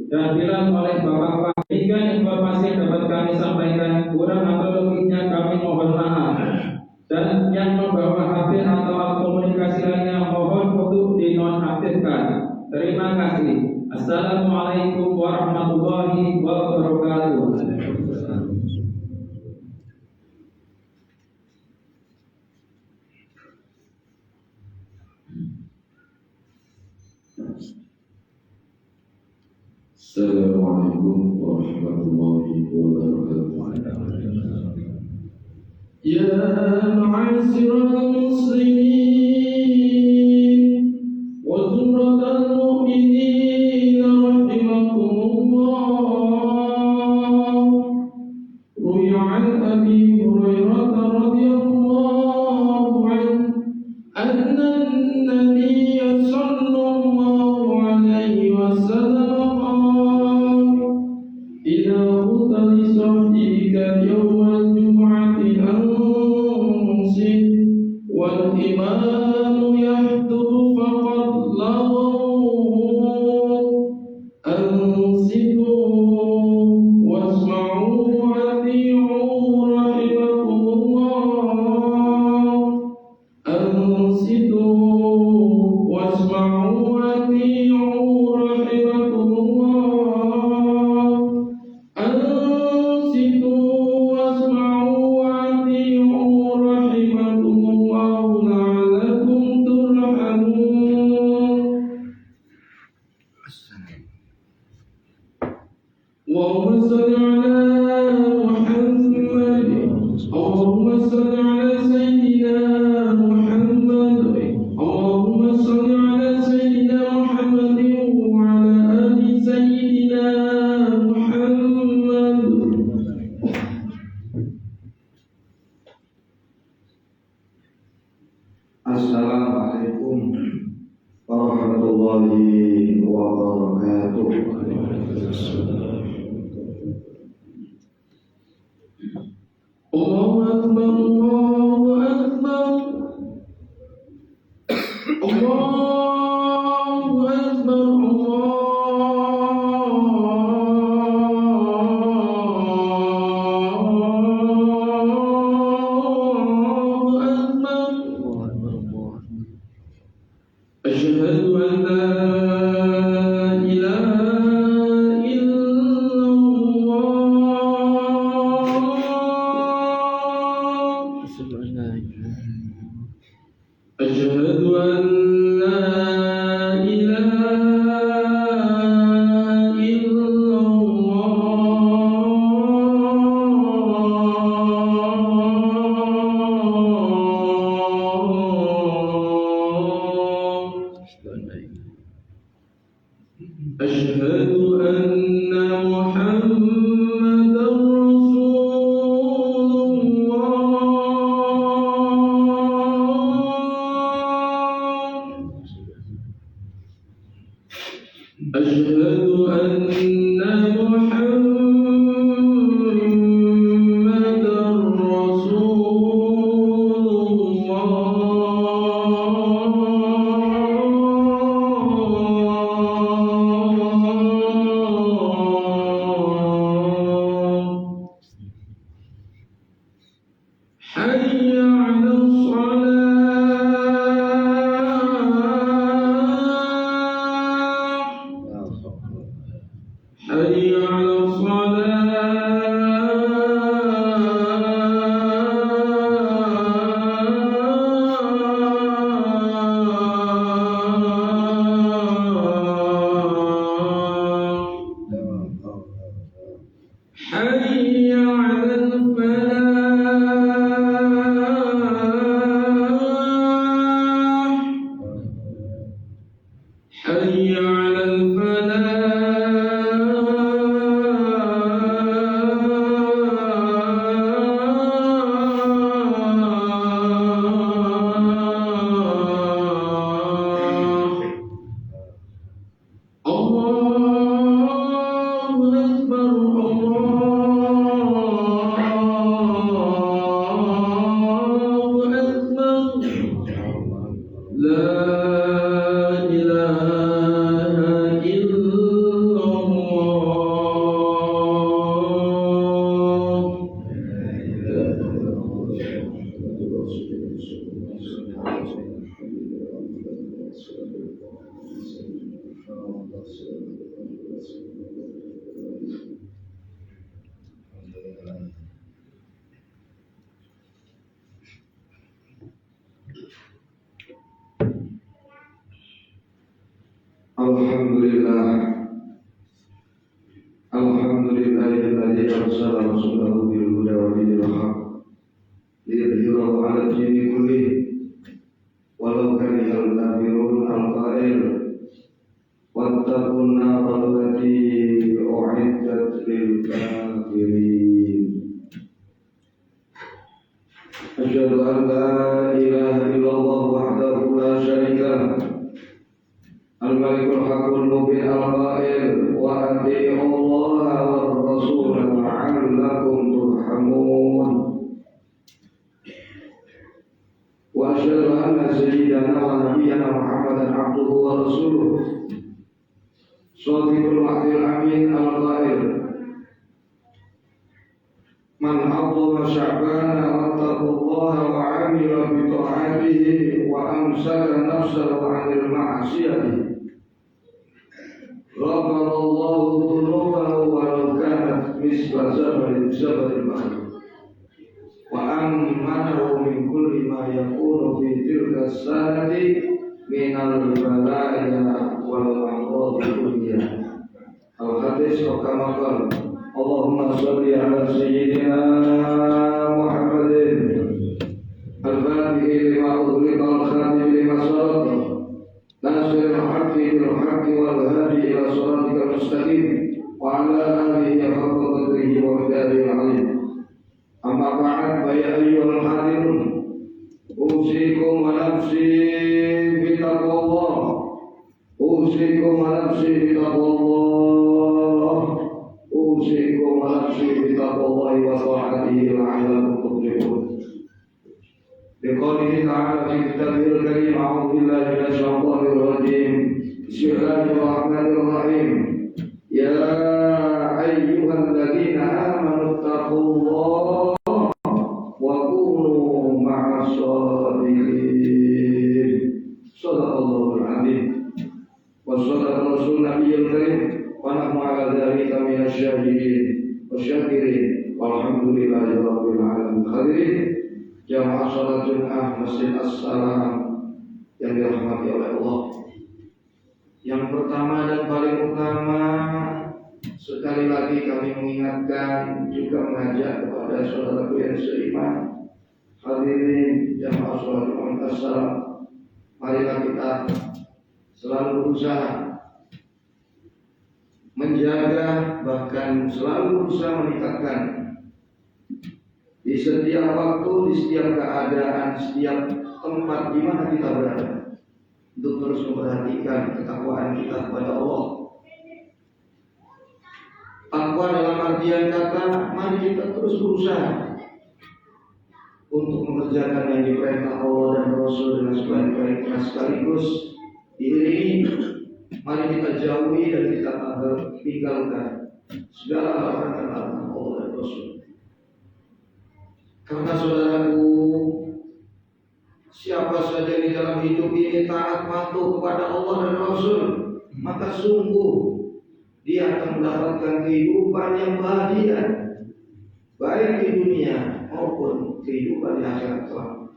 dan bilang oleh bapak-bapak. Demikian informasi yang dapat kami sampaikan, kurang atau lebihnya kami mohon maaf. Dan yang membawa HP atau alat komunikasi lainnya mohon untuk dinonaktifkan. Terima kasih. Assalamualaikum warahmatullahi wabarakatuh. Assalamualaikum warahmatullahi wabarakatuh. Ya ma'asyiral muslimin wa zumratal mu'minin rahimakumullah. Ruwiya an Abi Hurairah radhiyallahu anhu anna an-nabiy sallallahu alaihi wasallam qala idza qutila sahibika yawmal jum'ati ansit wal imamu yahduru faqad lawaw ansitu wasma'u wa ati'u rahimakumullah ansitu wasma'u wa ati'u rahimakumullah ansitu wasma'u wa ati'u rahimakumullah la'allakum turhamun. Allahumma salli ala Muhammad, Allahumma salli ala Sayyidina Muhammad, Allahumma salli ala Sayyidina Muhammad wa ala ali Sayyidina Muhammad. Assalamualaikum warahmatullahi wabarakatuh. Allahu Akbar, Allahu Akbar, Allahu Akbar, Allahu Akbar. Asyhadu an la ilaha illallah. Asyhadu an la ilaha illallah. Asyhadu anna Muhammadar Rasulullah. Asyhadu anna Muhammadar Rasulullah. Hayya 'alas salah. Hayya 'alas salah. Hayya 'alal falah. Hayya 'alal falah. رسوله بالهدى ودين الحق ليظهره على الدين كله ولو كره الكافرون القائل واتقوا النار التي أعدت للكافرين. أشهد أن لا إله إلا الله وحده لا شريك له الملك الحق المبين القائل وأطيعوا الله والرسول لعلكم ترحمون. وأشهد أن سيدنا ونبينا محمدا عبده ورسوله صادق الوعد الأمين القائل من عظم شعبان واتقوا الله وعمل بطاعته وأمسك نفسه عن المعصية غفر الله ذنوبه ولو كانت مثل زبد البحر وأمنه من كل ما يكون في تلك السنة من البلايا والأمراض كلها. الحديث كما قال اللهم صل على سيدنا محمد الفاتح لما أغلق الخاتم لما سبق ناصر الحق بالحق والهادي إلى صراطك المستقيم وعلى آله حق قدره ومقداره العظيم. أما بعد فيا أيها الحاضرون أوصيكم ونفسي بتقوى الله أوصيكم ونفسي بتقوى الله أوصيكم ونفسي بتقوى الله وطاعته لعلكم تفلحون. بقوله تعالى في كتابه الكريم أعوذ بالله من الشيطان الرجيم بسم الله الرحمن الرحيم يا أيها الذين آمنوا اتقوا الله وكونوا مع الصادقين. صدق الله العظيم وصدق رسول النبي الكريم ونحن على ذلك من الشاهدين والشاكرين والحمد لله رب العالمين. Hadirin jamaah salat Jumat Masjid As-Salam yang dirahmati oleh Allah. Yang pertama dan paling utama, sekali lagi kami mengingatkan juga mengajak kepada saudaraku yang seiman, hadirin jamaah salat Jumat As-Salam, marilah kita selalu berusaha menjaga, bahkan selalu berusaha meningkatkan di setiap waktu, di setiap keadaan, setiap tempat di mana kita berada, untuk terus memperhatikan ketakwaan kita kepada Allah. Takwa dalam artian kata, mari kita terus berusaha untuk mengerjakan yang diperintah Allah dan Rasul dengan sebaik-baiknya, sekaligus diiringi mari kita jauhi dan kita tinggalkan segala larangan Allah dan Rasul. Karena saudaraku, siapa saja di dalam hidup ini taat patuh kepada Allah dan Rasul, maka sungguh dia akan mendapatkan kehidupan yang bahagia, baik di dunia maupun kehidupan di akhirat kelak.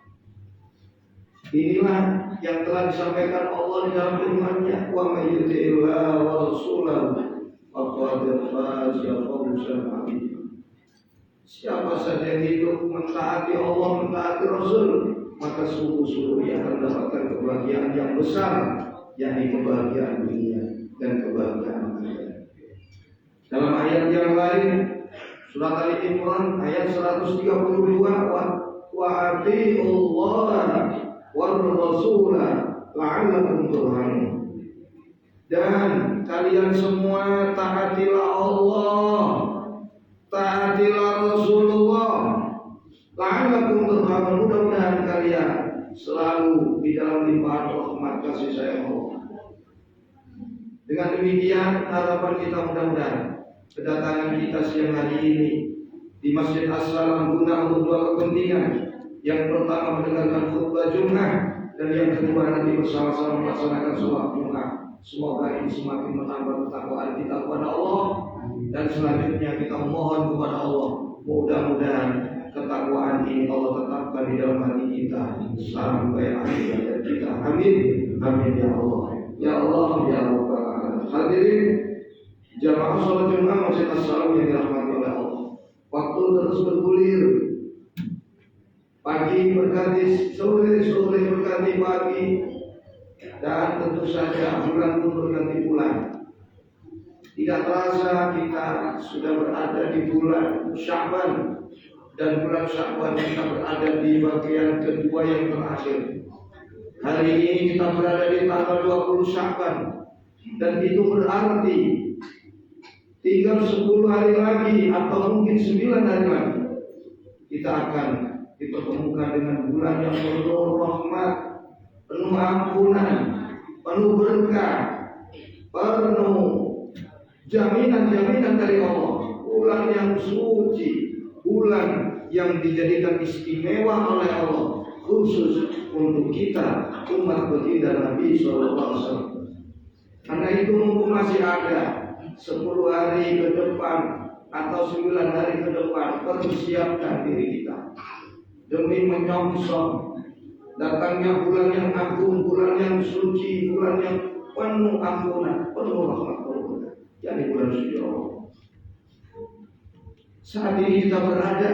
Inilah yang telah disampaikan Allah di dalam firman-Nya, wa may yuti'illah wa rasulahu faqad faza fawzan 'azima. Siapa saja yang hidup mentaati Allah, mentaati Rasul, maka sungguh-sungguh dia akan mendapatkan kebahagiaan yang besar, yakni kebahagiaan dunia dan kebahagiaan akhirat. Dalam ayat yang lain, surat Ali Imran ayat 132, wa atii'ullaha war rasula la'allakum turhamun. Dan kalian semua taatilah Allah, taatilah Rasulullah, la'allakum turhamun. Mudah-mudahan kalian selalu di dalam limpahan rahmat kasih sayang Allah. Dengan demikian harapan kita mudah-mudahan kedatangan kita siang hari ini di Masjid As-Salam guna untuk dua kepentingan. Yang pertama mendengarkan khutbah Jumat, dan yang kedua nanti bersama-sama melaksanakan sholat Jumat. Semoga ini semakin menambah ketakwaan kita kepada Allah, dan selanjutnya kita mohon kepada Allah, mudah-mudahan ketakwaan ini Allah tetapkan di dalam hati kita sampai akhir hayat kita. Amin, amin ya Allah, ya Allah, ya Rabbal. Hadirin jamaah sholat Jumat Masjid As-Salam yang dirahmati oleh Allah. terus bergulir. Pagi berganti sore, sore berganti pagi, dan tentu saja bulan pun berganti bulan. Tidak terasa kita sudah berada di bulan Sya'ban, dan bulan Sya'ban kita berada di bagian kedua yang terakhir. Hari ini kita berada di tanggal 20 Sya'ban, dan itu berarti tinggal 10 hari lagi atau mungkin 9 hari lagi kita akan dipertemukan dengan bulan yang penuh rahmat, penuh ampunan, penuh berkah, penuh jaminan-jaminan dari Allah. Bulan yang suci, bulan yang dijadikan istimewa oleh Allah khusus untuk kita umat baginda Nabi SAW. Karena itu mumpung masih ada 10 hari ke depan atau 9 hari ke depan, persiapkan diri kita demi menyongsong datangnya bulan yang agung, bulan yang suci, bulan yang penuh ampunan, penuh rahmat Allah, yakni bulan suci Allah. Saat ini kita berada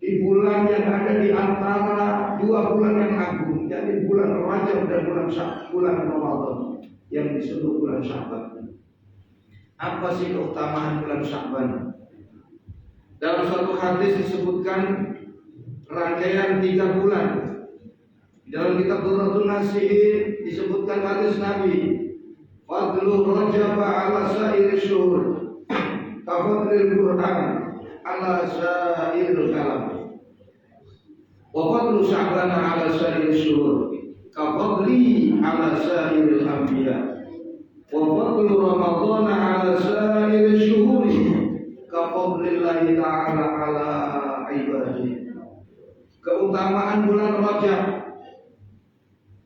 di bulan yang ada di antara dua bulan yang agung, yakni bulan Rajab dan bulan Ramadan yang disebut bulan Sya'ban. Apa sih keutamaan bulan Sya'ban? Dalam suatu hadis disebutkan rangkaian 3 bulan. Dalam kitab Durratun Nasihin disebutkan hadis Nabi, fadlu Rajab ala sa'ir syuhur kafadlil Qur'an ala sa'ir kalam, wa fadlu Sya'ban ala sa'ir syuhur kafadli ala sa'ir anbiya, wa fadlu Ramadan ala sa'ir syuhuri kafadlillahi ta'ala ala ibadihi. Keutamaan bulan Rajab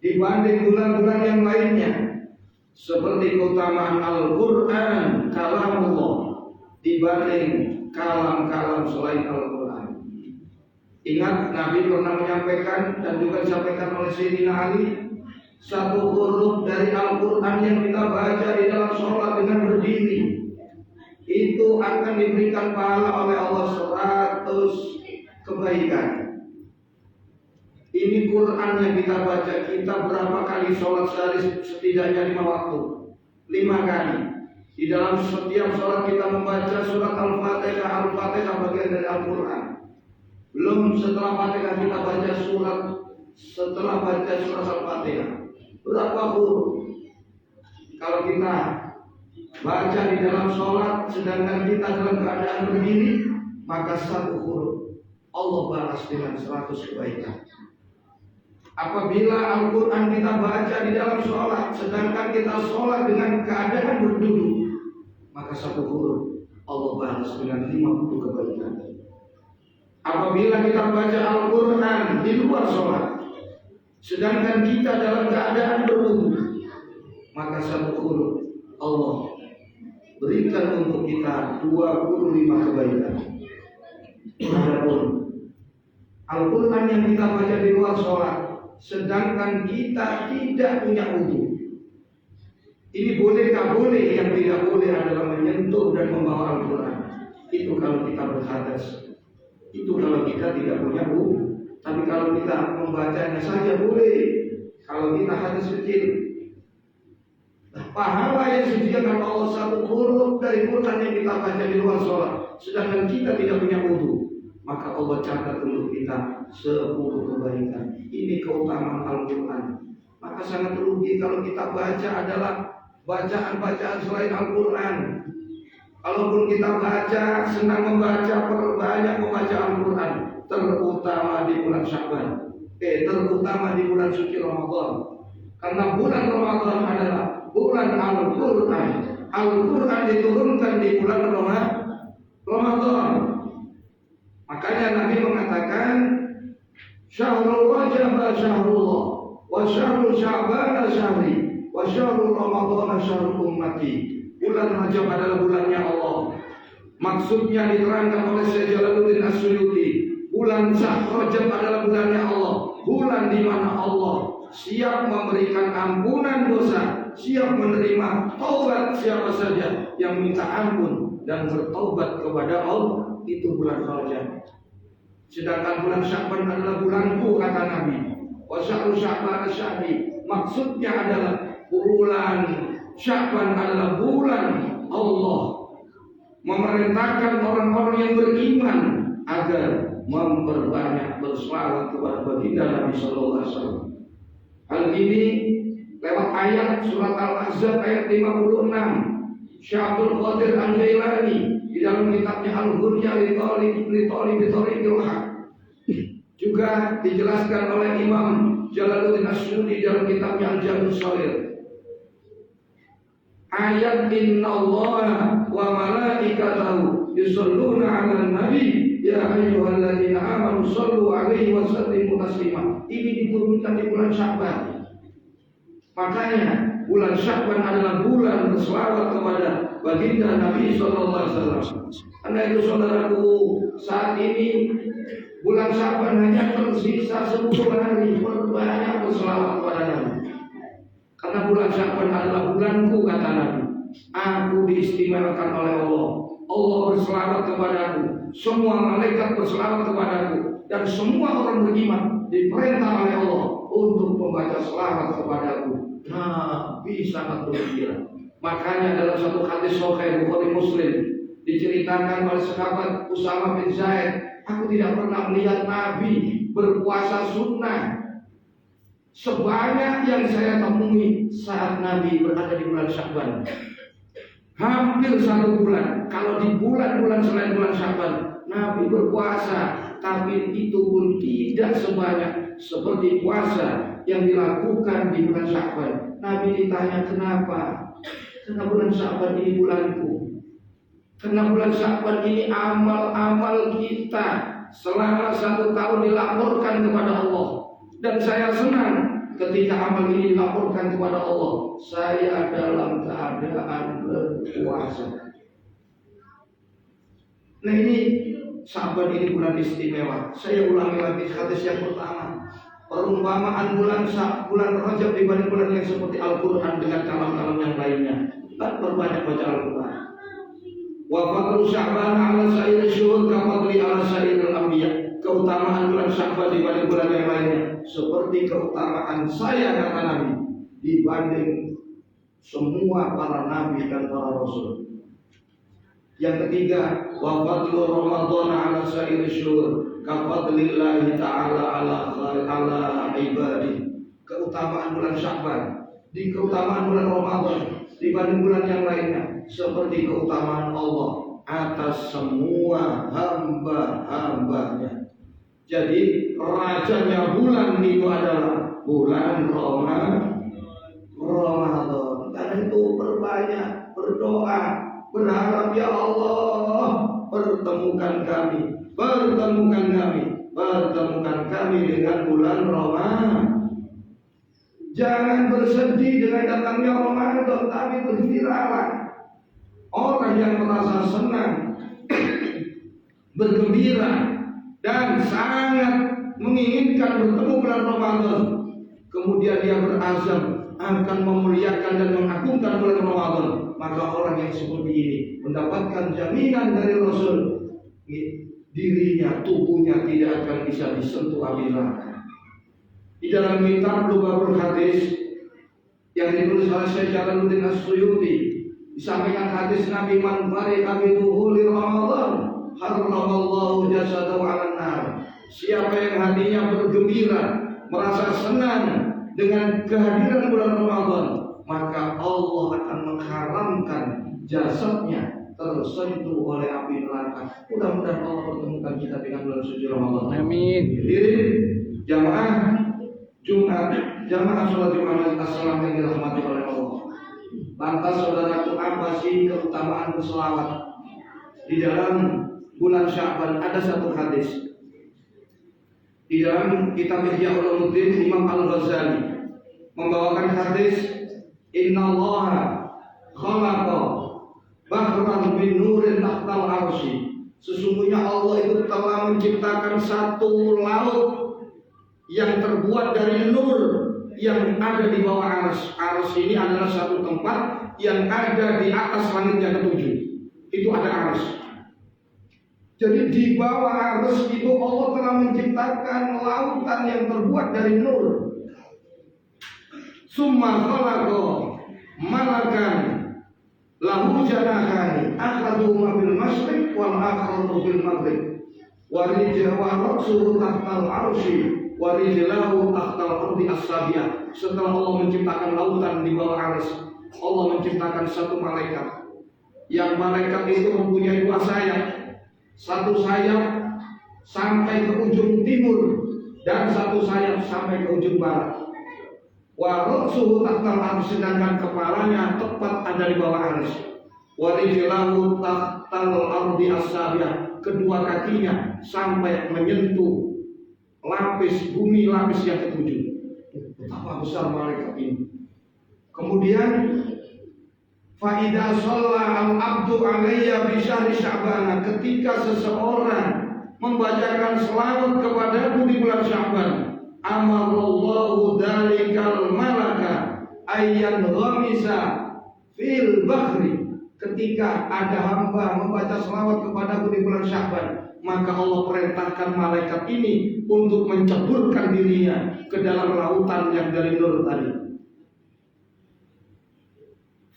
dibanding bulan-bulan yang lainnya seperti keutamaan Al-Quran, kalamullah, dibanding kalam-kalam selain Al-Quran. Ingat Nabi pernah menyampaikan dan juga disampaikan oleh Sayyidina Ali, satu huruf dari Al-Quran yang kita baca di dalam sholat dengan berdiri itu akan diberikan pahala oleh Allah 100 kebaikan. Ini Quran yang kita baca, kita berapa kali sholat sehari? Setidaknya 5 waktu, 5 kali. Di dalam setiap sholat kita membaca surat Al-Fatihah. Al-Fatihah bagian dari Al-Quran. Belum setelah Fatihah kita baca surat, setelah baca surat Al-Fatihah berapa huruf? Kalau kita baca di dalam sholat sedangkan kita dalam keadaan berdiri, maka 1 huruf Allah balas dengan 100 kebaikan. Apabila Al-Quran kita baca di dalam sholat sedangkan kita sholat dengan keadaan berduduk, maka 1 huruf Allah balas dengan 50 kebaikan. Apabila kita baca Al-Quran di luar sholat sedangkan kita dalam keadaan berwudu, maka 1 huruf Allah berikan untuk kita 25 kebaikan. Adapun Al-Quran yang kita baca di luar sholat sedangkan kita tidak punya wudu, ini bolehkah? Boleh. Yang tidak boleh adalah menyentuh dan membawa Al-Quran. Itu kalau kita berhadas, itu kalau kita tidak punya wudu. Tapi kalau kita membacanya saja boleh. Kalau kita hadas kecil, pahala yang disediakan Allah 1 huruf dari Quran yang kita baca di luar sholat sedangkan kita tidak punya wudu, maka Allah catat untuk kita 10 kebaikan. Ini keutamaan Al-Quran. Maka sangat rugi kalau kita baca adalah bacaan-bacaan selain Al-Quran. Kalaupun kita baca, senang membaca, perbanyak membaca Al-Quran, terutama di bulan Sya'ban, terutama di bulan suci Ramadan. Karena bulan Ramadan adalah bulan Al-Quran. Al-Quran diturunkan di bulan Ramadan. Makanya Nabi mengatakan, Syahrul Rajab syahrullah, wa syahrul Sya'ban syahri, wa syahrul Ramadan syahrul ummati. Bulan Rajab adalah bulannya Allah. Maksudnya diterangkan oleh Syekh Jalaluddin As-Suyuti, bulan Rajab adalah bulannya Allah, bulan di mana Allah siap memberikan ampunan dosa, siap menerima taubat siapa saja yang minta ampun dan bertaubat kepada Allah, itu bulan Rajab. Sedangkan bulan Sya'ban adalah bulanku, kata Nabi. Wa sya'ru Sya'ban syahri. Maksudnya adalah bulan Sya'ban adalah bulan Allah memerintahkan orang-orang yang beriman agar memperbanyak berselawat kepada baginda Nabi sallallahu alaihi wasallam. Hal ini lewat ayat surat Al-Ahzab ayat 56. Syaikhul Qadir Al-Jailani di dalam kitabnya Al-Ghurya li Tariqil Haq juga dijelaskan oleh Imam Jalaluddin Asy'udi dalam kitabnya Al-Jami' Shaghir. Ayat innallaha wa malaikatahu yusholluna 'alan nabi ya ayyuhalladzina amanu shallu 'alaihi wa sallimu taslima. Ini diturunkan di bulan Sya'ban. Makanya bulan Sya'ban adalah bulan berselawat kepada baginda Nabi sallallahu alaihi wasallam. Karena itu saudaraku, saat ini bulan Sya'ban hanya tersisa 10 hari, perbanyak berselawat kepada Nabi. Karena bulan Sya'ban adalah bulanku, kata Nabi. Aku diistimewakan oleh Allah. Allah berselawat kepadaku, semua malaikat berselawat kepadaku, dan semua orang beriman diperintah oleh Allah untuk membaca selawat kepadaku. Nabi sangat bergembira. Makanya dalam satu hadis sahih Bukhari Muslim diceritakan oleh sahabat Usama bin Zaid, aku tidak pernah melihat Nabi berpuasa sunnah sebanyak yang saya temui saat Nabi berada di bulan Sya'ban. Hampir 1 bulan. Kalau di bulan-bulan selain bulan Sya'ban Nabi berpuasa, tapi itu pun tidak sebanyak seperti puasa yang dilakukan di bulan Sya'ban. Nabi ditanya kenapa? Karena bulan Sya'ban ini bulanku. Karena bulan Sya'ban ini amal-amal kita selama 1 tahun dilaporkan kepada Allah. Dan saya senang ketika amal ini dilaporkan kepada Allah, saya dalam keadaan berpuasa. Nah ini Sya'ban ini bulan istimewa. Saya ulangi lagi hadis yang pertama. Perumpamaan bulan Rajab dibanding bulan yang seperti Al-Quran dengan kalam-kalam yang lainnya. Dan perbanyak baca Al-Quran. Wa fadlu Sya'ban ala sa'ir syuhur ka fadli ala sa'iril anbiya. Keutamaan bulan Sya'ban dibanding bulan yang lainnya seperti keutamaan saya, kata Nabi, dibanding semua para nabi dan para rasul. Yang ketiga, wa fadlu Ramadan ala sa'ir syuhur ka fadlillahi ta'ala ala ibadi. Keutamaan bulan Sya'ban, di keutamaan bulan Ramadan dibanding bulan yang lainnya seperti keutamaan Allah atas semua hamba-hambanya. Jadi rajanya bulan itu adalah bulan Ramadan. Karena itu berbanyak berdoa, berharap ya Allah pertemukan kami dengan bulan Ramadan. Jangan bersedih dengan datangnya Ramadan, tapi bergembiralah. Orang yang merasa senang, bergembira dan sangat menginginkan bertemu bulan Ramadan, kemudian dia berazam akan memuliakan dan mengagungkan bulan Ramadan, maka orang yang seperti ini mendapatkan jaminan dari Rasul, dirinya, tubuhnya tidak akan bisa disentuh api neraka. Di dalam kitab Lubatul Hadis yang ditulis oleh Syekh Jalaluddin As-Suyuti disampaikan hadis Nabi, man farika bi duhuli Ramadan harramallahu jasadahu 'alan nar. Siapa yang hatinya bergembira, merasa senang dengan kehadiran bulan Ramadan, maka Allah akan mengharamkan jasadnya tersentuh oleh api neraka. Mudah-mudahan Allah pertemukan kita dengan bulan suci Ramadan. Amin. Hadirin jamaah Jumat, jamaah sholat Jumat as-salam yang dirahmati oleh Allah. Lantas saudaraku, apa sih keutamaan berselawat? Di dalam bulan Sya'ban ada satu hadis. Di dalam kitab Ihya Ulumuddin, Imam Al-Ghazali membawakan hadis, innallaha khalaqa bahran min nurin tahtal arsy. Sesungguhnya Allah itu telah menciptakan satu laut yang terbuat dari nur yang ada di bawah ars. Ars ini adalah satu tempat yang ada di atas langitnya ketujuh. Itu ada arsy. Jadi di bawah arsy itu Allah telah menciptakan lautan yang terbuat dari nur. Summa khalaqa malakan lahu janahani ahaduhuma bil masyriq wal akharu bil maghrib wa ra'suhu tahtal arsy wa rijlahu tahtal ardi as-sabiah. Setelah Allah menciptakan lautan di bawah arsy, Allah menciptakan satu malaikat. Yang malaikat itu mempunyai dua sayap. Satu sayap sampai ke ujung timur dan satu sayap sampai ke ujung barat. Wa ra'suhu tahtal arsy, sedangkan kepalanya tepat ada di bawah arsy. Wa rijlahu tahtal ardi as-sabiah, kedua kakinya sampai menyentuh lapis bumi, lapis yang ketujuh. Betapa besar malaikat ini. Kemudian fa idza shalla al-abdu alayya bi syahri sya'ban, ketika seseorang membacakan selawat kepadaku di bulan Sya'ban, amarallahu dalikal malaka ayyan ghamisa fil bahri. Ketika ada hamba membaca selawat kepadaku di bulan Sya'ban, maka Allah perintahkan malaikat ini untuk menceburkan dirinya ke dalam lautan yang dari nur tadi.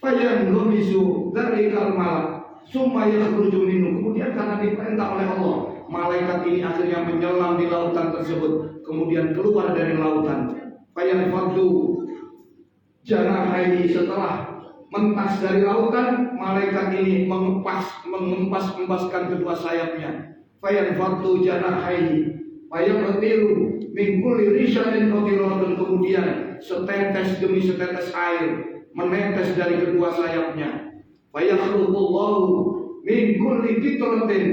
Fayan gamisu dalikal malak summa yakhruju minhu. Kemudian karena diperintah oleh Allah, malaikat ini akhirnya menyelam di lautan tersebut, kemudian keluar dari lautan. Fayan fadlu janahai, setelah mentas dari lautan, malaikat ini mengempaskan kedua sayapnya. Fayan fadlu janahai fayaqtiru min kulli rishatin qatiratun, kemudian setetes demi setetes air menetes dari kedua sayapnya. Fayakhluqullahu min kulli fitratin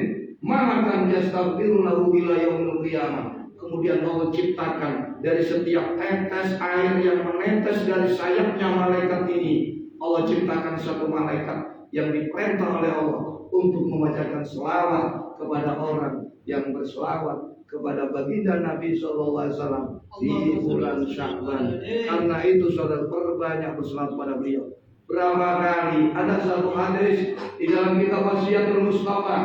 malakan yastaghfiru lahu ila yaumil qiyamah. Kemudian Allah ciptakan dari setiap tetes air yang menetes dari sayapnya malaikat ini, Allah ciptakan satu malaikat yang diperintah oleh Allah untuk membacakan selawat kepada orang yang berselawat kepada baginda Nabi SAW di bulan Sya'ban. Karena itu saudara, perbanyak berselawat kepada beliau. Berapa kali ada satu hadis di dalam kitab Wasiatul Mustafa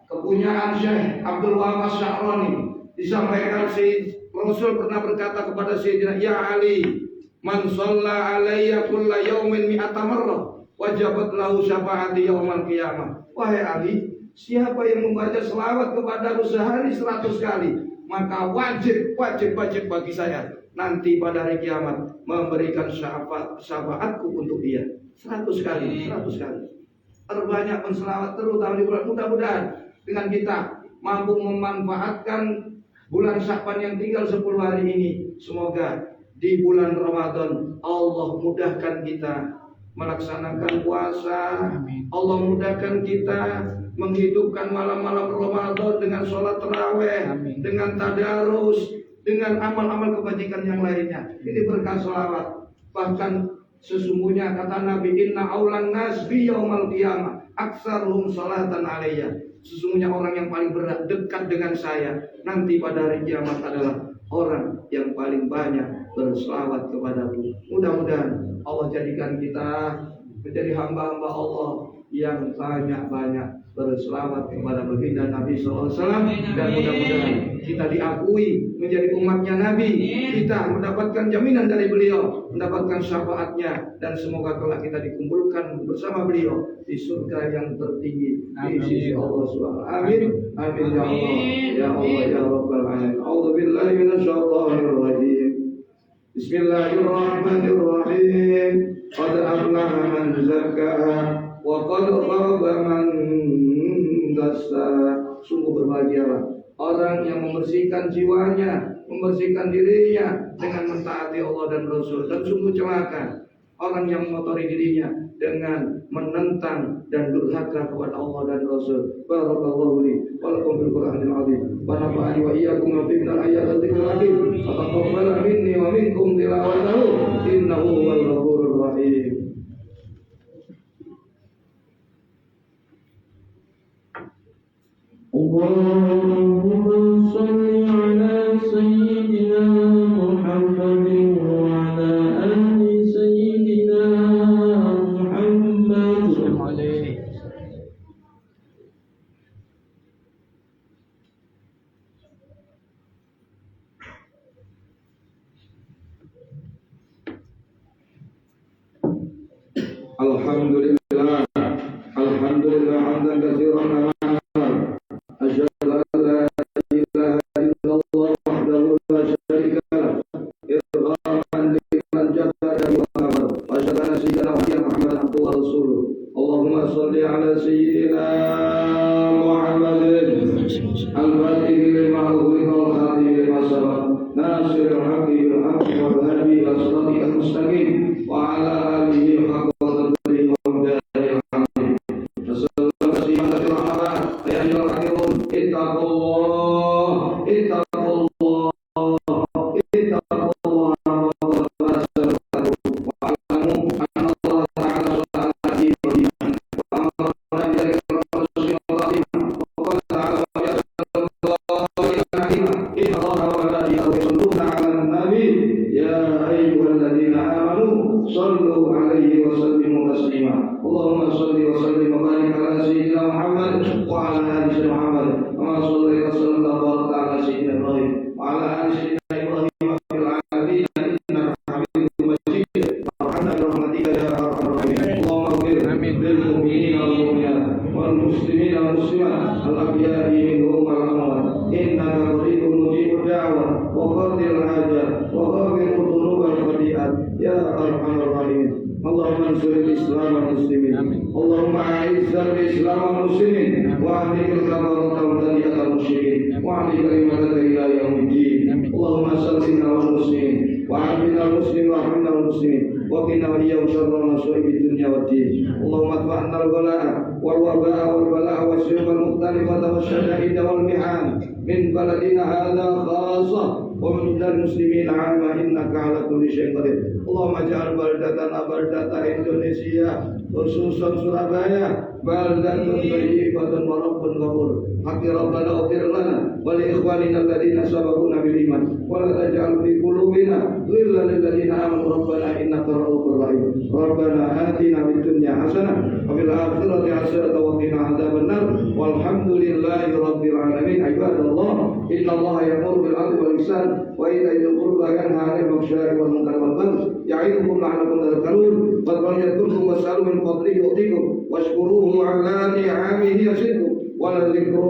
kepunyaan Syekh Abdul Wahab Asy-Sya'rani, disampaikan si Rasul pernah berkata kepada Sayyidina, ya Ali, man shalla alayya kulla yaumin mi'ata marrah wajabat lahu syafaati yaumal qiyamah. Wahai Ali, siapa yang membaca selawat kepadaku sehari 100 kali, maka wajib bagi saya nanti pada hari kiamat memberikan syafaatku untuk dia. 100 kali. Terbanyak menselawat terutama di bulan. Mudah-mudahan dengan kita mampu memanfaatkan bulan Sya'ban yang tinggal 10 hari ini. Semoga di bulan Ramadan Allah mudahkan kita melaksanakan puasa. Allah mudahkan kita menghidupkan malam-malam Ramadan dengan sholat tarawih, dengan tadarus, dengan amal-amal kebajikan yang lainnya. Ini berkah sholawat. Bahkan sesungguhnya kata Nabi, inna aulan nas bi yaumal qiyamah aktsaruhum sholatan alayya. Sesungguhnya orang yang paling dekat dengan saya nanti pada hari kiamat adalah orang yang paling banyak berselawat kepadaku. Mudah-mudahan Allah jadikan kita menjadi hamba-hamba Allah yang banyak-banyak berselawat kepada baginda Nabi SAW, dan mudah-mudahan kita diakui menjadi umatnya Nabi, kita mendapatkan jaminan dari beliau, mendapatkan syafaatnya, dan semoga kelak kita dikumpulkan bersama beliau di surga yang tertinggi di sisi Allah SWT. Amin. Amin ya Allah, ya Allah, ya Rabbal alamin. A'udzubillahi minasyaitonir rajim. Bismillahirrahmanirrahim. Qad aflaha man zakkaha wa qad khaba man dassaha. Sungguh berbahagialah orang yang membersihkan jiwanya, membersihkan dirinya dengan mentaati Allah dan Rasul, dan sungguh celaka orang yang mengotori dirinya dengan menentang dan durhaka kepada Allah dan Rasul. Barakallahu li wa lakum fil Qur'anil azim. Wa nafa'ani wa iyyakum bi ayatil hakim. Wa taqabbal minni wa minkum tilawatahu innahu huwal ghafurur rahim. Allahumma shalli ala sayyidina Muhammadin wa ala ali sayyidina Muhammad. Alhamdulillah, alhamdulillah hamdan katsiran kama asyhadu an la ilaha illallah wahdahu la syarika lah irghaman liman jahada wa kafar wa asyhadu anna sayyidina Muhammadan abduhu wa rasuluh. Allahumma shalli ala sayyidina Muhammadin al-fatih lima ughliqa wal khatimi lima sabaq nasiril haqqi bil haqqi wal hadi ila siratal mustaqim wa ala alihi haqqa من بلدنا هذا خاصة ومن المسلمين عامة إنك على كل شيء قدير. اللهم اجعل بلدتنا بلدة إندونيسيا خصوصا سورابaya بلدة طيبة ورب غفور. حق ربنا اغفر لنا ولإخواننا الذين سبقونا بالإيمان ولا تجعل في قلوبنا غلا للذين آمنوا ربنا إنك رؤوف رحيم. ربنا آتنا في الدنيا حسنة وفي الآخرة حسنة وقنا عذاب النار والحمد لله رب العالمين. عباد الله إن الله يأمر بالعدل والإحسان وإيتاء ذي القربى وينهى عن الفحشاء والمنكر والبغي يعظكم لعلكم تذكرون. فاذكروا يذكركم واسألوا من فضله يؤتكم واشكروه على نعمه يزدكم ولذكر